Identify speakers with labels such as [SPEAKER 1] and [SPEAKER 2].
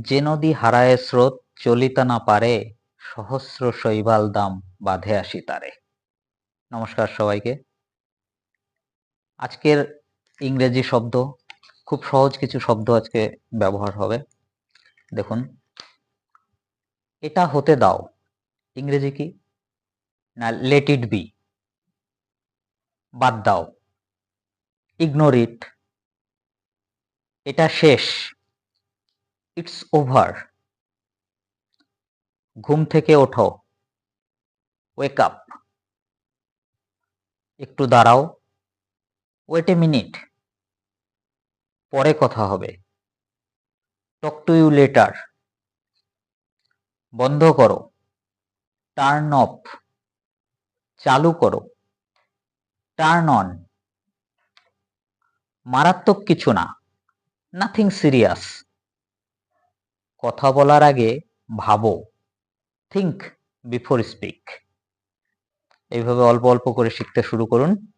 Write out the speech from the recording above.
[SPEAKER 1] যে নদী হারায় স্রোত চলিতে না পারে, সহস্র শৈবাল দাম বাঁধে আসি তারে। নমস্কার সবাইকে। আজকের ইংরেজি শব্দ, খুব সহজ কিছু শব্দ আজকে ব্যবহার হবে। দেখুন, এটা হতে দাও, ইংরেজি কি না? Let it be. বাদ দাও, ইগনোর ইট। এটা শেষ, ইটস ওভার। ঘুম থেকে ওঠো, ওয়েক আপ। একটু দাঁড়াও, ওয়েট এ মিনিট। পরে কথা হবে, টক টু ইউ লেটার। বন্ধ করো, টার্ন অফ। চালু করো, টার্ন অন। মারাত্মক কিছু না, নাথিং সিরিয়াস। কথা বলার আগে ভাবো, থিঙ্ক বিফোর স্পিক। এইভাবে অল্প অল্প করে শিখতে শুরু করুন।